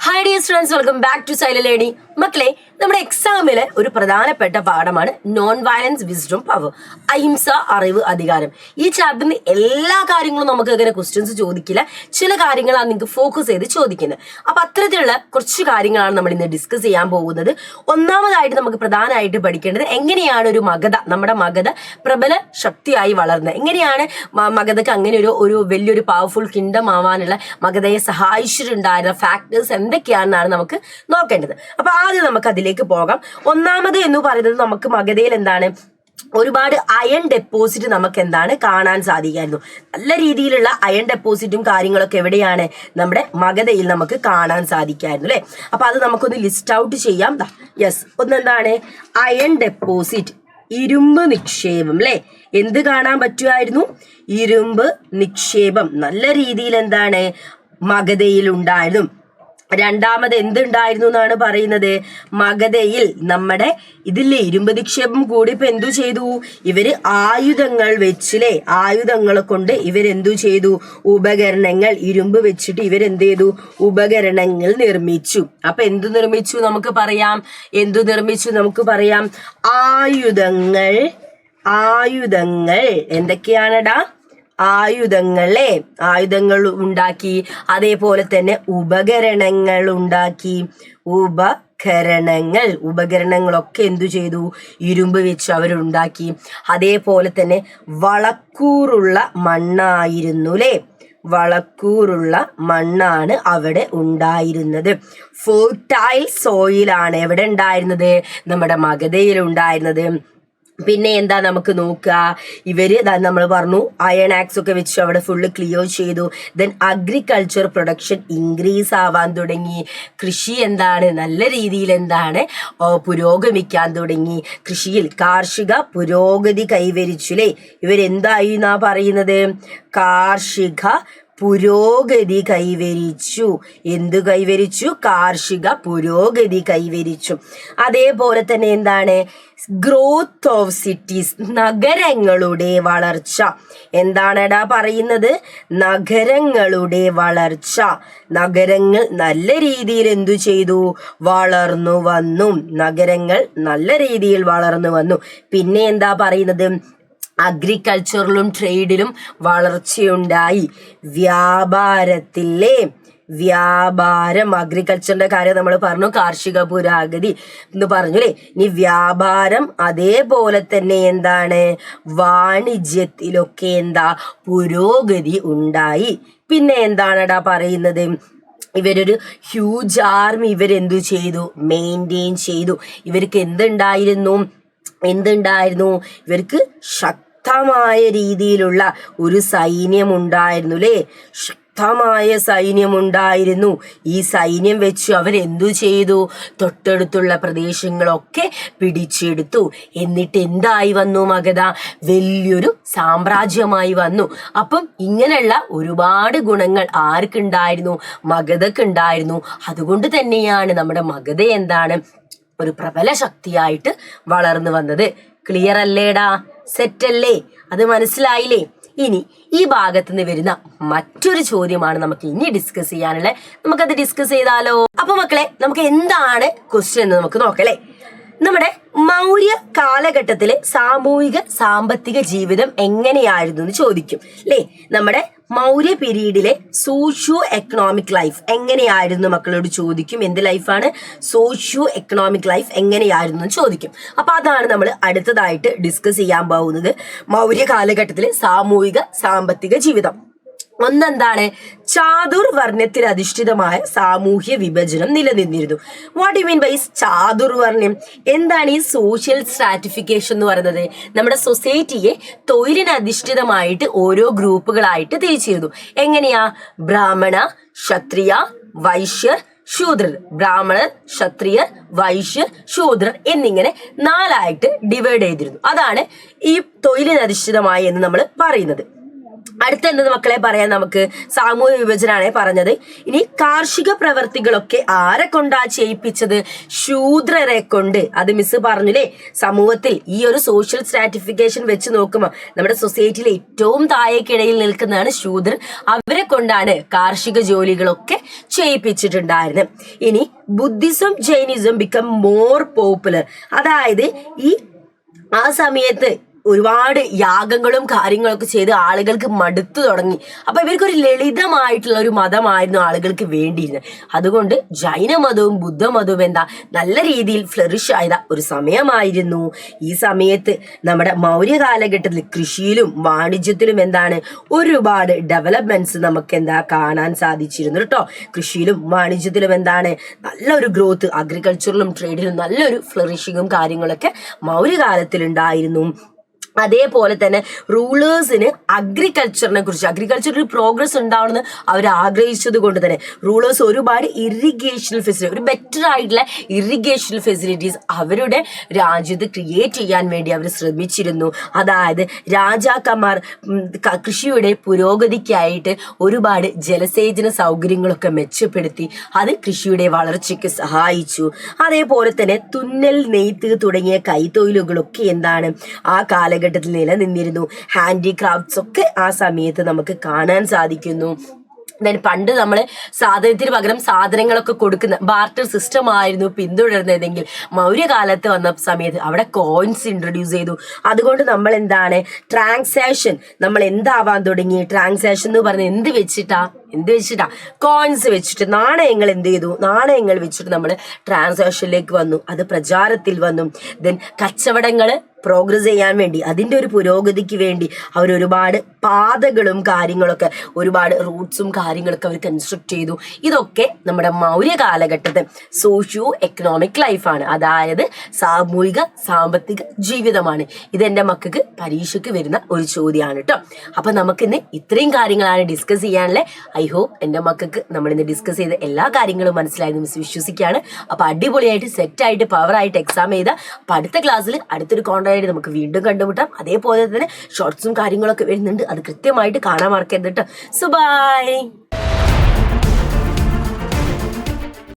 Hi dear students, welcome back to silent learning. മക്കളെ, നമ്മുടെ എക്സാമിലെ ഒരു പ്രധാനപ്പെട്ട പാഠമാണ് നോൺ വയലൻസ് വിസ്ഡം പവർ, അഹിംസ അറിവ് അധികാരം. ഈ ചാപ്റ്ററിന് എല്ലാ കാര്യങ്ങളും നമുക്ക് അങ്ങനെ ക്വസ്റ്റ്യൻസ് ചോദിക്കില്ല, ചില കാര്യങ്ങളാണ് നിങ്ങൾക്ക് ഫോക്കസ് ചെയ്ത് ചോദിക്കുന്നത്. അപ്പൊ അത്തരത്തിലുള്ള കുറച്ച് കാര്യങ്ങളാണ് നമ്മൾ ഇന്ന് ഡിസ്കസ് ചെയ്യാൻ പോകുന്നത്. ഒന്നാമതായിട്ട് നമുക്ക് പ്രധാനമായിട്ട് പഠിക്കേണ്ടത് എങ്ങനെയാണ് ഒരു മഗധ, നമ്മുടെ മഗധ പ്രബല ശക്തിയായി വളർന്നത്, എങ്ങനെയാണ് മഗധക്ക് അങ്ങനെ ഒരു വലിയൊരു പവർഫുൾ കിങ്ഡം ആവാനുള്ള മഗധയെ സഹായിച്ചിട്ടുണ്ടായിരുന്ന ഫാക്ടേഴ്സ് എന്തൊക്കെയാണെന്നാണ് നമുക്ക് നോക്കേണ്ടത്. അപ്പൊ ആദ്യം നമുക്ക് അതിലേക്ക് പോകാം. ഒന്നാമത് എന്ന് പറയുന്നത്, നമുക്ക് മഗധയിൽ എന്താണ് ഒരുപാട് അയൺ ഡെപ്പോസിറ്റ് നമുക്ക് എന്താണ് കാണാൻ സാധിക്കായിരുന്നു. നല്ല രീതിയിലുള്ള അയൺ ഡെപ്പോസിറ്റും കാര്യങ്ങളൊക്കെ എവിടെയാണ്, നമ്മുടെ മഗധയിൽ നമുക്ക് കാണാൻ സാധിക്കായിരുന്നു അല്ലെ. അപ്പൊ അത് നമുക്കൊന്ന് ലിസ്റ്റ് ഔട്ട് ചെയ്യാം. യെസ്, ഒന്നെന്താണ് അയൺ ഡെപ്പോസിറ്റ്, ഇരുമ്പ് നിക്ഷേപം അല്ലെ. എന്ത് കാണാൻ പറ്റുമായിരുന്നു? ഇരുമ്പ് നിക്ഷേപം നല്ല രീതിയിൽ എന്താണ് മഗധയിൽ ഉണ്ടായിരുന്നു. രണ്ടാമത് എന്തുണ്ടായിരുന്നു എന്നാണ് പറയുന്നത്, മഗധയിൽ നമ്മുടെ ഇതിലെ ഇരുമ്പ് നിക്ഷേപം കൂടി ഇപ്പൊ എന്തു ചെയ്തു, ഇവര് ആയുധങ്ങൾ വെച്ചില്ലേ, ആയുധങ്ങളെ കൊണ്ട് ഇവരെന്തു ചെയ്തു, ഉപകരണങ്ങൾ ഇരുമ്പ് വെച്ചിട്ട് ഇവരെന്ത് ചെയ്തു, ഉപകരണങ്ങൾ നിർമ്മിച്ചു. അപ്പൊ എന്തു നിർമ്മിച്ചു നമുക്ക് പറയാം, എന്തു നിർമ്മിച്ചു നമുക്ക് പറയാം, ആയുധങ്ങൾ. ആയുധങ്ങൾ എന്തൊക്കെയാണടാ? ആയുധങ്ങളെ, ആയുധങ്ങൾ ഉണ്ടാക്കി. അതേപോലെ തന്നെ ഉപകരണങ്ങൾ ഉണ്ടാക്കി. ഉപകരണങ്ങളൊക്കെ എന്തു ചെയ്തു, ഇരുമ്പ് വെച്ച് അവരുണ്ടാക്കി. അതേപോലെ തന്നെ വളക്കൂറുള്ള മണ്ണായിരുന്നു അല്ലെ, വളക്കൂറുള്ള മണ്ണാണ് അവിടെ ഉണ്ടായിരുന്നത്. ഫെർട്ടൈൽ സോയിലാണ് എവിടെ ഉണ്ടായിരുന്നത്, നമ്മുടെ മഗധയിൽ ഉണ്ടായിരുന്നത്. പിന്നെ എന്താ നമുക്ക് നോക്കുക, ഇവര് നമ്മൾ പറഞ്ഞു അയൺ ആക്സ് ഒക്കെ വെച്ച് അവിടെ ഫുള്ള് ക്ലിയർ ചെയ്തു. ദെൻ അഗ്രികൾച്ചർ പ്രൊഡക്ഷൻ ഇൻക്രീസ് ആവാൻ തുടങ്ങി. കൃഷി എന്താണ് നല്ല രീതിയിൽ എന്താണ് പുരോഗമിക്കാൻ തുടങ്ങി. കൃഷിയിൽ കാർഷിക പുരോഗതി കൈവരിച്ചു അല്ലേ. ഇവരെന്തായി എന്നാ പറയുന്നത്, കാർഷിക പുരോഗതി കൈവരിച്ചു. എന്തു കൈവരിച്ചു? കാർഷിക പുരോഗതി കൈവരിച്ചു. അതേപോലെ തന്നെ എന്താണ്, ഗ്രോത്ത് ഓഫ് സിറ്റീസ്, നഗരങ്ങളുടെ വളർച്ച. എന്താണെടാ പറയുന്നത്, നഗരങ്ങളുടെ വളർച്ച. നഗരങ്ങൾ നല്ല രീതിയിൽ എന്തു ചെയ്തു, വളർന്നു വന്നു. നഗരങ്ങൾ നല്ല രീതിയിൽ വളർന്നു വന്നു. പിന്നെ എന്താ പറയുന്നത്, അഗ്രികൾച്ചറിലും ട്രേഡിലും വളർച്ചയുണ്ടായി. വ്യാപാരത്തിലെ വ്യാപാരം, അഗ്രികൾച്ചറിന്റെ കാര്യം നമ്മൾ പറഞ്ഞു, കാർഷിക പുരോഗതി എന്ന് പറഞ്ഞു അല്ലേ. ഇനി വ്യാപാരം, അതേപോലെ തന്നെ എന്താണ് വാണിജ്യത്തിലൊക്കെ എന്താ പുരോഗതി ഉണ്ടായി. പിന്നെ എന്താണെടാ പറയുന്നത്, ഇവരൊരു ഹ്യൂജ് ആർമി ഇവരെന്തു ചെയ്തു, മെയിൻറ്റെയിൻ ചെയ്തു. ഇവർക്ക് എന്തുണ്ടായിരുന്നു, ഇവർക്ക് ശക്തമായ രീതിയിലുള്ള ഒരു സൈന്യം ഉണ്ടായിരുന്നു അല്ലേ, ശക്തമായ സൈന്യമുണ്ടായിരുന്നു. ഈ സൈന്യം വെച്ച് അവരെന്തു ചെയ്തു, തൊട്ടടുത്തുള്ള പ്രദേശങ്ങളൊക്കെ പിടിച്ചെടുത്തു. എന്നിട്ട് എന്തായി വന്നു, മഗധ വലിയൊരു സാമ്രാജ്യമായി വന്നു. അപ്പം ഇങ്ങനെയുള്ള ഒരുപാട് ഗുണങ്ങൾ ആർക്കുണ്ടായിരുന്നു, മഗധക്കുണ്ടായിരുന്നു. അതുകൊണ്ട് തന്നെയാണ് നമ്മുടെ മഗധ എന്താണ് ഒരു പ്രബല ശക്തിയായിട്ട് വളർന്നു വന്നത്. ക്ലിയർ അല്ലേടാ? സെറ്റല്ലേ? അത് മനസ്സിലായില്ലേ? ഇനി ഈ ഭാഗത്ത് നിന്ന് വരുന്ന മറ്റൊരു ചോദ്യമാണ് നമുക്ക് ഇനി ഡിസ്കസ് ചെയ്യാനുള്ളത്. നമുക്കത് ഡിസ്കസ് ചെയ്താലോ? അപ്പൊ മക്കളെ, നമുക്ക് എന്താണ് ക്വസ്റ്റ്യൻ എന്ന് നമുക്ക് നോക്കല്ലേ. നമ്മുടെ മൗര്യ കാലഘട്ടത്തിലെ സാമൂഹിക സാമ്പത്തിക ജീവിതം എങ്ങനെയായിരുന്നു എന്ന് ചോദിക്കും അല്ലേ. നമ്മുടെ മൗര്യ പീരീഡിലെ സോഷ്യോ എക്കണോമിക് ലൈഫ് എങ്ങനെയായിരുന്നു മക്കളോട് ചോദിക്കും. എന്ത് ലൈഫാണ്? സോഷ്യോ എക്കണോമിക് ലൈഫ് എങ്ങനെയായിരുന്നു എന്ന് ചോദിക്കും. അപ്പൊ അതാണ് നമ്മൾ അടുത്തതായിട്ട് ഡിസ്കസ് ചെയ്യാൻ പോകുന്നത്, മൗര്യ കാലഘട്ടത്തിലെ സാമൂഹിക സാമ്പത്തിക ജീവിതം. ഒന്നെന്താണ്, ചാതുർവർണ്ണത്തിൽ അധിഷ്ഠിതമായ സാമൂഹ്യ വിഭജനം നിലനിന്നിരുന്നു. വാട്ട് യു മീൻ ബൈ ചാതുർവർണ്ണ്യം? എന്താണ് ഈ സോഷ്യൽ സ്ട്രാറ്റിഫിക്കേഷൻ എന്ന് പറയുന്നത്? നമ്മുടെ സൊസൈറ്റിയെ തൊഴിലിനധിഷ്ഠിതമായിട്ട് ഓരോ ഗ്രൂപ്പുകളായിട്ട് തിരിച്ചിരുന്നു. എങ്ങനെയാ? ബ്രാഹ്മണ, ക്ഷത്രിയ, വൈശ്യർ, ശൂദ്രർ. ബ്രാഹ്മണർ, ക്ഷത്രിയർ, വൈശ്യർ, ശൂദ്രർ എന്നിങ്ങനെ 4ആയിട്ട് ഡിവൈഡ് ചെയ്തിരുന്നു. അതാണ് ഈ തൊഴിലിനധിഷ്ഠിതമായി എന്ന് നമ്മൾ പറയുന്നത്. അടുത്ത എന്തെന്ന് മക്കളെ പറയാൻ നമുക്ക് സാമൂഹ്യ വിഭജനമാണ് പറഞ്ഞത്. ഇനി കാർഷിക പ്രവർത്തികളൊക്കെ ആരെ കൊണ്ടാ ചെയ്യിപ്പിച്ചത്? ശൂദ്രരെ കൊണ്ട്. അത് മിസ് പറഞ്ഞില്ലേ, സമൂഹത്തിൽ ഈ ഒരു സോഷ്യൽ സ്ട്രാറ്റിഫിക്കേഷൻ വെച്ച് നോക്കുമ്പോൾ നമ്മുടെ സൊസൈറ്റിയിൽ ഏറ്റവും താഴേക്കിടയിൽ നിൽക്കുന്നതാണ് ശൂദ്രൻ. അവരെ കൊണ്ടാണ് കാർഷിക ജോലികളൊക്കെ ചെയ്യിപ്പിച്ചിട്ടുണ്ടായിരുന്നത്. ഇനി Buddhism Jainism become more popular. അതായത് ആ സമയത്ത് ഒരുപാട് യാഗങ്ങളും കാര്യങ്ങളൊക്കെ ചെയ്ത് ആളുകൾക്ക് മടുത്തു തുടങ്ങി. അപ്പൊ ഇവർക്കൊരു ലളിതമായിട്ടുള്ള ഒരു മതമായിരുന്നു ആളുകൾക്ക് വേണ്ടിയിരുന്നത്. അതുകൊണ്ട് ജൈനമതവും ബുദ്ധമതവും നല്ല രീതിയിൽ ഫ്ലറിഷ് ആയ ഒരു സമയമായിരുന്നു. ഈ സമയത്ത് നമ്മുടെ മൗര്യ കാലഘട്ടത്തിൽ കൃഷിയിലും വാണിജ്യത്തിലും ഒരുപാട് ഡെവലപ്മെന്റ്സ് നമുക്ക് കാണാൻ സാധിച്ചിരുന്നു കേട്ടോ. കൃഷിയിലും വാണിജ്യത്തിലും നല്ലൊരു ഗ്രോത്ത്, അഗ്രികൾച്ചറിലും ട്രേഡിലും നല്ലൊരു ഫ്ലറിഷിങ്ങും കാര്യങ്ങളൊക്കെ മൗര്യകാലത്തിൽ ഉണ്ടായിരുന്നു. അതേപോലെ തന്നെ റൂളേഴ്സിന് അഗ്രികൾച്ചറിൽ പ്രോഗ്രസ് ഉണ്ടാവണമെന്ന് അവർ ആഗ്രഹിച്ചത് കൊണ്ട് തന്നെ റൂളേഴ്സ് ഒരുപാട് ഇറിഗേഷണൽ ഫെസിലിറ്റി, ഒരു ബെറ്റർ ആയിട്ടുള്ള ഇറിഗേഷണൽ ഫെസിലിറ്റീസ് അവരുടെ രാജ്യത്ത് ക്രിയേറ്റ് ചെയ്യാൻ വേണ്ടി അവർ ശ്രമിച്ചിരുന്നു. അതായത് രാജാക്കന്മാർ കൃഷിയുടെ പുരോഗതിക്കായിട്ട് ഒരുപാട് ജലസേചന സൗകര്യങ്ങളൊക്കെ മെച്ചപ്പെടുത്തി. അത് കൃഷിയുടെ വളർച്ചയ്ക്ക് സഹായിച്ചു. അതേപോലെ തന്നെ തുന്നൽ, നെയ്ത്ത് തുടങ്ങിയ കൈത്തൊഴിലുകളൊക്കെ ആ കാലഘട്ടത്തിൽ നിലനിന്നിരുന്നു. ഹാൻഡിക്രാഫ്റ്റ്സ് ഒക്കെ ആ സമയത്ത് നമുക്ക് കാണാൻ സാധിക്കുന്നു. പണ്ട് നമ്മൾ സാധനത്തിന് പകരം സാധനങ്ങളൊക്കെ കൊടുക്കുന്ന ബാർട്ടർ സിസ്റ്റം ആയിരുന്നു പിന്തുടരുന്നതെങ്കിൽ മൗര്യകാലത്ത് വന്ന സമയത്ത് അവിടെ കോയിൻസ് ഇൻട്രൊഡ്യൂസ് ചെയ്തു. അതുകൊണ്ട് നമ്മൾ ട്രാൻസാക്ഷൻ നമ്മൾ എന്താവാൻ തുടങ്ങി? ട്രാൻസാക്ഷൻ എന്ന് പറഞ്ഞാൽ എന്ത് വെച്ചിട്ടാ? കോയിൻസ് വെച്ചിട്ട് നാണയങ്ങൾ നാണയങ്ങൾ വെച്ചിട്ട് നമ്മൾ ട്രാൻസാക്ഷനിലേക്ക് വന്നു. അത് പ്രചാരത്തിൽ വന്നു. ദെൻ കച്ചവടങ്ങൾ പ്രോഗ്രസ് ചെയ്യാൻ വേണ്ടി, അതിൻ്റെ ഒരു പുരോഗതിക്ക് വേണ്ടി അവർ ഒരുപാട് പാതകളും കാര്യങ്ങളൊക്കെ, ഒരുപാട് റൂട്ട്സും കാര്യങ്ങളൊക്കെ അവർ കൺസ്ട്രക്ട് ചെയ്തു. ഇതൊക്കെ നമ്മുടെ മൗര്യ കാലഘട്ടത്തെ സോഷ്യോ എക്കണോമിക് ലൈഫാണ്, അതായത് സാമൂഹിക സാമ്പത്തിക ജീവിതമാണ്. ഇതെൻ്റെ മക്കൾക്ക് പരീക്ഷയ്ക്ക് വരുന്ന ഒരു ചോദ്യമാണ് കേട്ടോ. അപ്പൊ നമുക്കിന്ന് ഇത്രയും കാര്യങ്ങളാണ് ഡിസ്കസ് ചെയ്യാനുള്ളത്. ഐ ഹോപ്പ് എൻ്റെ മക്കൾക്ക് നമ്മളിന്ന് ഡിസ്കസ് ചെയ്ത എല്ലാ കാര്യങ്ങളും മനസ്സിലായെന്ന് മിസ് വിശ്വസിക്കുകയാണ്. അപ്പൊ അടിപൊളിയായിട്ട് സെറ്റായിട്ട് പവറായിട്ട് എക്സാം ചെയ്ത അപ്പൊ അടുത്ത ക്ലാസ്സിൽ അടുത്തൊരു കോൺടാക്ട് നമുക്ക് വീണ്ടും കണ്ടുമുട്ടാം. അതേപോലെ തന്നെ ഷോർട്സും കാര്യങ്ങളൊക്കെ വരുന്നുണ്ട്, അത് കൃത്യമായിട്ട് കാണാൻ മറക്കരുത് കേട്ടോ. So by.